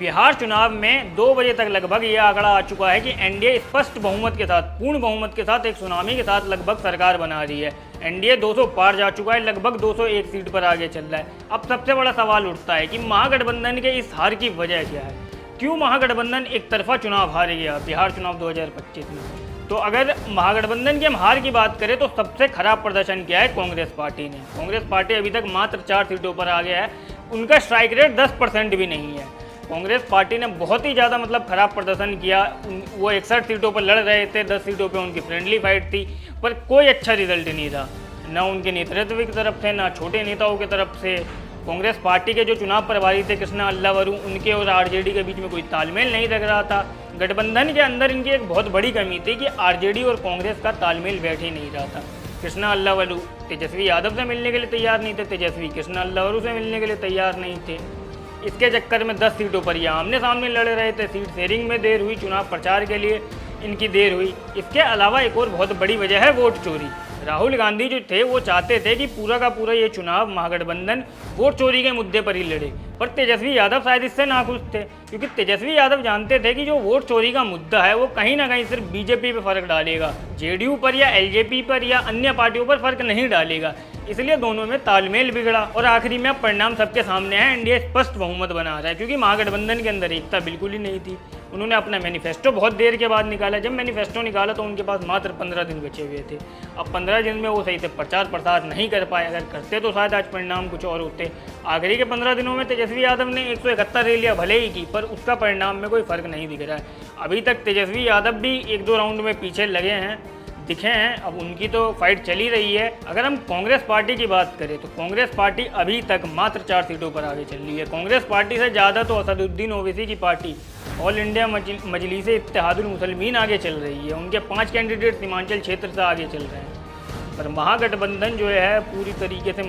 बिहार चुनाव में 2 बजे तक लगभग ये आंकड़ा आ चुका है कि एनडीए स्पष्ट बहुमत के साथ, पूर्ण बहुमत के साथ, एक सुनामी के साथ लगभग सरकार बना रही है। एनडीए 200 पार जा चुका है, लगभग 201 सीट पर आगे चल रहा है। अब सबसे बड़ा सवाल उठता है कि महागठबंधन के इस हार की वजह क्या है? क्यों महागठबंधन एक तरफा चुनाव हार गया बिहार चुनाव 2025 में? तो अगर महागठबंधन की हम हार की बात करें तो सबसे खराब प्रदर्शन किया है कांग्रेस पार्टी ने। कांग्रेस पार्टी अभी तक मात्र 4 सीटों पर आ गया है, उनका स्ट्राइक रेट 10% भी नहीं है। कांग्रेस पार्टी ने बहुत ही ज़्यादा खराब प्रदर्शन किया। वो 61 सीटों पर लड़ रहे थे, 10 सीटों पे उनकी फ्रेंडली फाइट थी, पर कोई अच्छा रिजल्ट नहीं था, ना उनके नेतृत्व की तरफ से, ना छोटे नेताओं की तरफ से। कांग्रेस पार्टी के जो चुनाव प्रभारी थे कृष्णा अल्लावरू, उनके और आरजेडी के बीच में कोई तालमेल नहीं लग रहा था। गठबंधन के अंदर इनकी एक बहुत बड़ी कमी थी कि आरजेडी और कांग्रेस का तालमेल बैठ ही नहीं रहा था। कृष्णा अल्लावरू तेजस्वी यादव से मिलने के लिए तैयार नहीं थे, तेजस्वी कृष्णा अल्लावरू से मिलने के लिए तैयार नहीं थे। इसके चक्कर में 10 सीटों पर ये आमने सामने लड़ रहे थे। सीट शेयरिंग में देर हुई, चुनाव प्रचार के लिए इनकी देर हुई। इसके अलावा एक और बहुत बड़ी वजह है वोट चोरी। राहुल गांधी जो थे वो चाहते थे कि पूरा का पूरा ये चुनाव महागठबंधन वोट चोरी के मुद्दे पर ही लड़े, पर तेजस्वी यादव शायद इससे नाखुश थे, क्योंकि तेजस्वी यादव जानते थे कि जो वोट चोरी का मुद्दा है वो कहीं ना कहीं सिर्फ बीजेपी पे फर्क डालेगा, जेडीयू पर या एलजेपी पर या अन्य पार्टियों पर फर्क नहीं डालेगा। इसलिए दोनों में तालमेल बिगड़ा और आखिरी में परिणाम सबके सामने है। एनडीए स्पष्ट बहुमत बना रहा है, क्योंकि महागठबंधन के अंदर एकता बिल्कुल ही नहीं थी। उन्होंने अपना मैनिफेस्टो बहुत देर के बाद निकाला। जब मैनिफेस्टो निकाला तो उनके पास मात्र 15 दिन बचे हुए थे। अब 15 दिन में वो सही से प्रचार प्रसार नहीं कर पाए। अगर करते तो शायद आज परिणाम कुछ और होते। आखिरी के 15 दिनों में तेजस्वी यादव ने 171 रैलियां भले ही की, पर उसका परिणाम में कोई फर्क नहीं दिख रहा है। अभी तक तेजस्वी यादव भी 1-2 राउंड में पीछे दिखे हैं। अब उनकी तो फाइट चली रही है। अगर हम कांग्रेस पार्टी की बात करें तो कांग्रेस पार्टी अभी तक मात्र 4 सीटों पर आगे चल रही है। कांग्रेस पार्टी से ज़्यादा तो असदुद्दीन ओवैसी की party all India Majlise Ittehadul Muslimeen आगे चल रही है। उनके 5 कैंडिडेट सीमांचल क्षेत्र से आगे चल रहे हैं। पर महागठबंधन जो है पूरी तरीके से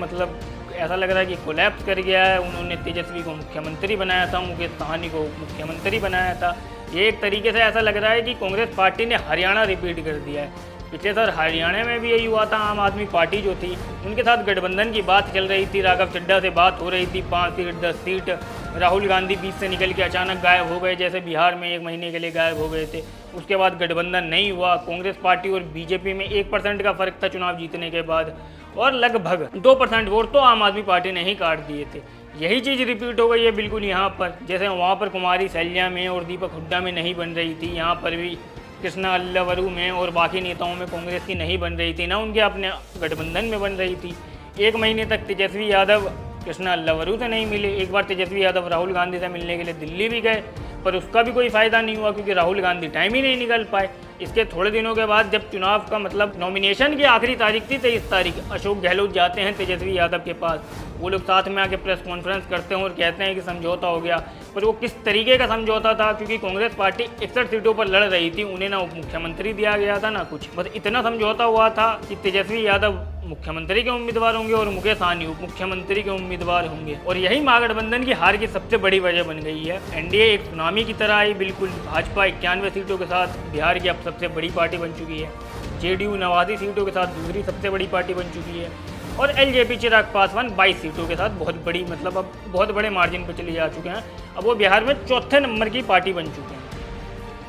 ऐसा लग रहा है कि कोलैप्स कर गया है। उन्होंने तेजस्वी को मुख्यमंत्री बनाया था, मुकेश सहनी को मुख्यमंत्री बनाया था। ये एक तरीके से ऐसा लग रहा है कि कांग्रेस पार्टी ने हरियाणा रिपीट कर दिया है। पिछले साल हरियाणा में भी यही हुआ था। आम आदमी पार्टी जो थी उनके साथ गठबंधन की बात चल रही थी, राघव चड्ढा से बात हो रही थी, 5 सीट 10 सीट। राहुल गांधी बीच से निकल के अचानक गायब हो गए, जैसे बिहार में 1 महीने के लिए गायब हो गए थे। उसके बाद गठबंधन नहीं हुआ। कांग्रेस पार्टी और बीजेपी में 1% का फर्क था चुनाव जीतने के बाद, और लगभग 2% वोट तो आम आदमी पार्टी ने ही काट दिए थे। यही चीज़ रिपीट हो गई है बिल्कुल यहाँ पर। जैसे वहाँ पर कुमारी शैलजा में और दीपक हुड्डा में नहीं बन रही थी, यहाँ पर भी कृष्णा अल्लावरू में और बाकी नेताओं में कांग्रेस की नहीं बन रही थी, ना उनके अपने गठबंधन में बन रही थी। 1 महीने तक तेजस्वी यादव कृष्णा अल्लावरू से नहीं मिले। एक बार तेजस्वी यादव राहुल गांधी से मिलने के लिए दिल्ली भी गए, पर उसका भी कोई फ़ायदा नहीं हुआ, क्योंकि राहुल गांधी टाइम ही नहीं निकल पाए। इसके थोड़े दिनों के बाद जब चुनाव का नॉमिनेशन की आखिरी तारीख थी 23 तारीख, अशोक गहलोत जाते हैं तेजस्वी यादव के पास। वो लोग साथ में आके प्रेस कॉन्फ्रेंस करते हैं और कहते हैं कि समझौता हो गया, पर वो किस तरीके का समझौता था, क्योंकि कांग्रेस पार्टी 61 सीटों पर लड़ रही थी, उन्हें ना उप मुख्यमंत्री दिया गया था ना कुछ। बस इतना समझौता हुआ था कि तेजस्वी यादव मुख्यमंत्री के उम्मीदवार होंगे और मुकेश सहनी उप मुख्यमंत्री के उम्मीदवार होंगे। और यही महागठबंधन की हार की सबसे बड़ी वजह बन गई है। एनडीए एक सुनामी की तरह आई बिल्कुल। भाजपा 91 सीटों के साथ बिहार की अब सबसे बड़ी पार्टी बन चुकी है। जेडीयू 89 सीटों के साथ दूसरी सबसे बड़ी पार्टी बन चुकी है। और एलजेपी चिराग पासवान 22 सीटों के साथ बहुत बड़ी अब बहुत बड़े मार्जिन पर चले जा चुके हैं। अब वो बिहार में 4थे नंबर की पार्टी बन चुके हैं।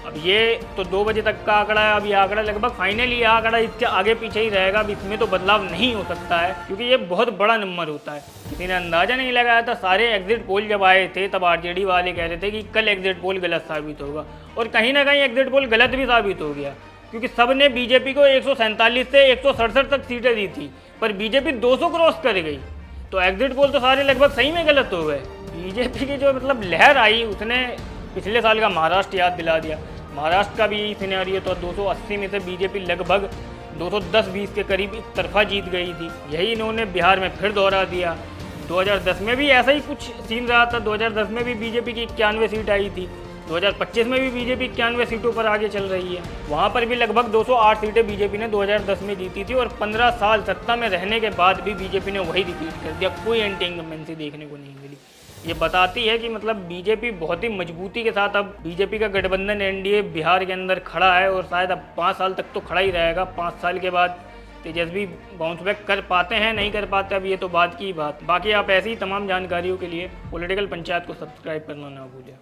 अब ये तो 2 बजे तक का आंकड़ा है। अब ये आंकड़ा लगभग फाइनली आंकड़ा इसके आगे पीछे ही रहेगा। अब इसमें तो बदलाव नहीं हो सकता है, क्योंकि ये बहुत बड़ा नंबर होता है। किसी ने अंदाज़ा नहीं लगाया था। सारे एग्जिट पोल जब आए थे तब आरजेडी वाले कह रहे थे कि कल एग्जिट पोल गलत साबित होगा, और कहीं ना कहीं एग्जिट पोल गलत भी साबित हो गया, क्योंकि सब ने बीजेपी को 147 से 167 तक सीटें दी थी, पर बीजेपी 200 क्रॉस कर गई। तो एग्जिट पोल तो सारे लगभग सही में गलत हो गए। बीजेपी की जो लहर आई उसने पिछले साल का महाराष्ट्र याद दिला दिया। महाराष्ट्र का भी यही सिनेरियो तो 280 में से बीजेपी लगभग 210-20 के करीब एक तरफा जीत गई थी। यही इन्होंने बिहार में फिर दोहरा दिया। 2010 में भी ऐसा ही कुछ सीन रहा था। 2010 में भी बीजेपी की 91 सीट आई थी। 2025 में भी बीजेपी 91 सीटों पर आगे चल रही है। वहाँ पर भी लगभग 208 सीटें बीजेपी ने 2010 में जीती थी, और 15 साल सत्ता में रहने के बाद भी बीजेपी ने वही रिपीट कर दिया। कोई एंटी इनकम्बेंसी देखने को नहीं मिली। ये बताती है कि बीजेपी बहुत ही मजबूती के साथ अब बीजेपी का गठबंधन एनडीए बिहार के अंदर खड़ा है, और शायद अब 5 साल तक तो खड़ा ही रहेगा। 5 साल के बाद तेजस्वी बाउंस बैक कर पाते हैं नहीं कर पाते, अब ये तो बात की बात। बाकी आप ऐसी ही तमाम जानकारियों के लिए पॉलिटिकल पंचायत को सब्सक्राइब करना ना भूलें।